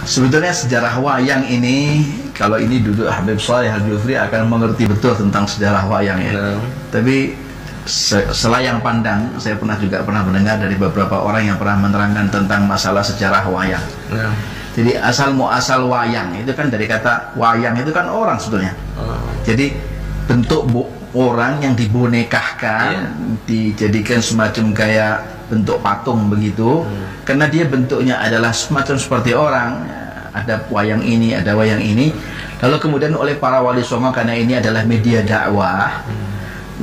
Sebetulnya sejarah wayang ini, kalau ini duduk Habib Shalih Al-Jufri akan mengerti betul tentang sejarah wayang ya. Tapi selayang pandang, saya juga pernah mendengar dari beberapa orang yang pernah menerangkan tentang masalah sejarah wayang. Jadi asal muasal wayang itu kan dari kata wayang itu kan orang sebetulnya. Jadi bentuk orang yang dibonekahkan, dijadikan semacam kayak bentuk patung begitu, karena dia bentuknya adalah semacam seperti orang. Ada wayang ini, ada wayang ini. Lalu kemudian oleh para wali songo, karena ini adalah media dakwah,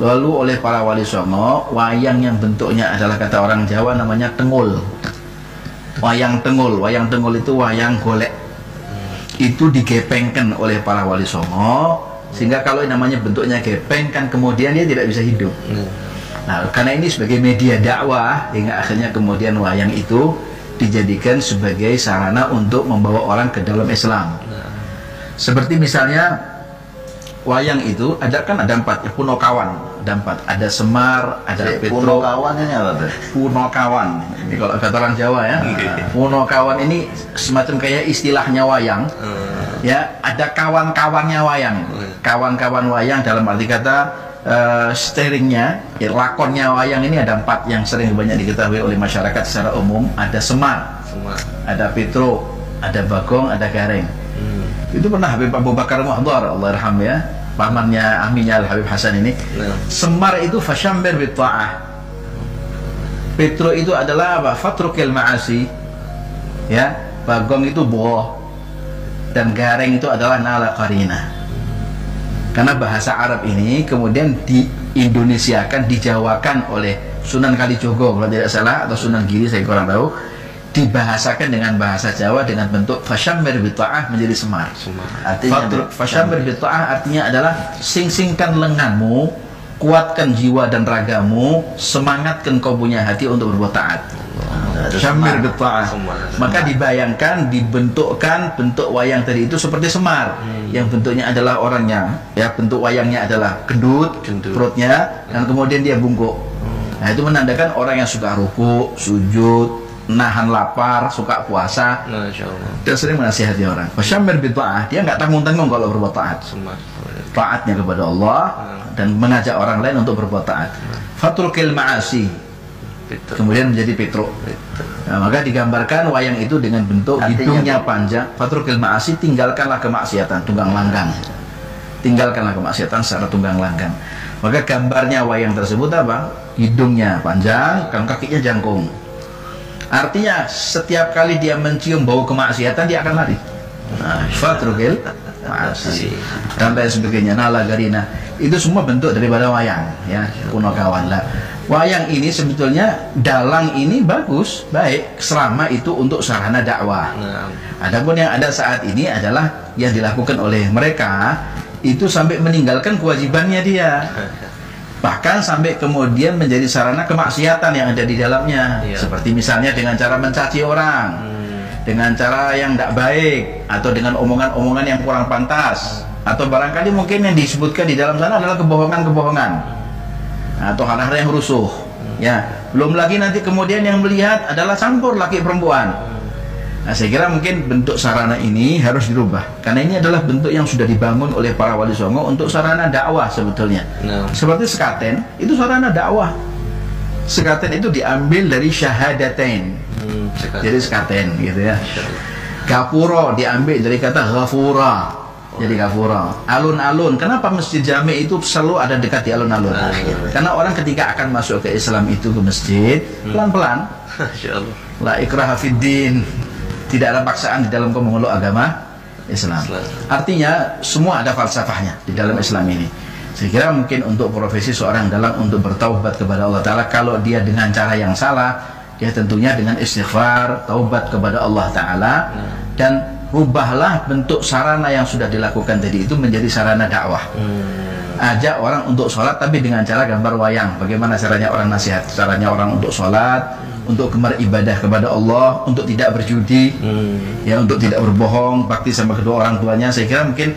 lalu oleh para wali songo, wayang yang bentuknya adalah kata orang Jawa namanya tengul. Wayang tengul itu wayang golek. Itu digepengkan oleh para wali songo, sehingga kalau namanya bentuknya gepeng kan kemudian dia tidak bisa hidup. Nah, karena ini sebagai media dakwah, hingga akhirnya kemudian wayang itu dijadikan sebagai sarana untuk membawa orang ke dalam Islam. Seperti misalnya wayang itu ada 4 ya, Punokawan ada 4, ada Semar, ada Petro. Punokawan ini apa tuh? Punokawan ini kalau kata orang Jawa ya. Punokawan ini semacam kayak istilahnya wayang. Ya, ada kawan-kawannya wayang. Kawan-kawan wayang dalam arti kata steeringnya, ya, lakonnya wayang ini ada 4 yang sering banyak diketahui oleh masyarakat secara umum. Ada Semar, ada Petro, ada Bagong, ada Gareng. Itu pernah Habib Abu Bakar Muhdhar, Allah yarham ya, pamannya aminya Al Habib Hasan ini. Semar itu fasyammir bitta'ah. Petro itu adalah apa? Fatrukil ma'asi. Ya, Bagong itu boh, dan Gareng itu adalah nala qarina. Karena bahasa Arab ini kemudian di-Indonesiakan, dijawakan oleh Sunan Kalijogo kalau tidak salah, atau Sunan Giri, saya kurang tahu, dibahasakan dengan bahasa Jawa dengan bentuk fasyammir bitta'ah menjadi Semar. Artinya fasyammir bitta'ah artinya adalah sing-singkan lenganmu, kuatkan jiwa dan ragamu, semangatkan kau punya hati untuk berbuat taat. Syamir bitta'ah. Maka dibayangkan, dibentukkan bentuk wayang tadi itu seperti Semar, yang bentuknya adalah orangnya, ya, bentuk wayangnya adalah gendut, perutnya, dan kemudian dia bungkuk. Nah, itu menandakan orang yang suka ruku, sujud, nahan lapar, suka puasa, dan sering menasihati orang. Syamir bitta'ah, dia nggak tanggung-tanggung kalau berbuat taat. Taatnya kepada Allah dan mengajak orang lain untuk berbuat taat. Fatrukil ma'asi, kemudian menjadi Petro. Nah, maka digambarkan wayang itu dengan bentuk hidungnya panjang. Fatrukil ma'asi, tinggalkanlah kemaksiatan, tunggang langgang. Tinggalkanlah kemaksiatan secara tunggang langgang. Maka gambarnya wayang tersebut apa? Hidungnya panjang, kan kakinya jangkung. Artinya setiap kali dia mencium bau kemaksiatan dia akan lari. Nah, fatrukil ma'asi dan lain sebagainya, nala garina. Itu semua bentuk daripada wayang, ya, Punokawan lah. Wayang ini sebetulnya, dalang ini bagus, baik, selama itu untuk sarana dakwah. Adapun yang ada saat ini adalah yang dilakukan oleh mereka itu sampai meninggalkan kewajibannya dia, bahkan sampai kemudian menjadi sarana kemaksiatan yang ada di dalamnya. Seperti misalnya dengan cara mencaci orang, dengan cara yang tidak baik, atau dengan omongan-omongan yang kurang pantas, atau barangkali mungkin yang disebutkan di dalam sana adalah kebohongan-kebohongan atau hal-hal yang rusuh, ya. Belum lagi nanti kemudian yang melihat adalah campur laki perempuan. Nah, saya kira mungkin bentuk sarana ini harus dirubah, karena ini adalah bentuk yang sudah dibangun oleh para wali songo untuk sarana dakwah sebetulnya. Seperti sekaten, itu sarana dakwah. Sekaten itu diambil dari syahadatain, jadi sekaten gitu ya. Gapuro diambil dari kata ghafura, jadi gafura. Alun-alun, kenapa masjid jami itu selalu ada dekat di alun-alun? Karena orang ketika akan masuk ke Islam itu, ke masjid, pelan-pelan. La ikraha fiddin, tidak ada paksaan di dalam memeluk agama Islam. Artinya semua ada falsafahnya di dalam Islam ini. Saya kira mungkin untuk profesi seorang dalang untuk bertaubat kepada Allah Ta'ala, kalau dia dengan cara yang salah, dia tentunya dengan istighfar, taubat kepada Allah Ta'ala, dan rubahlah bentuk sarana yang sudah dilakukan tadi itu menjadi sarana dakwah. Ajak orang untuk sholat tapi dengan cara gambar wayang. Bagaimana caranya orang nasihat? Caranya orang untuk sholat, untuk gemar ibadah kepada Allah, untuk tidak berjudi, ya, untuk tidak berbohong, bakti sama kedua orang tuanya. Saya kira mungkin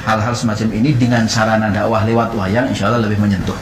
hal-hal semacam ini dengan sarana dakwah lewat wayang insya Allah lebih menyentuh.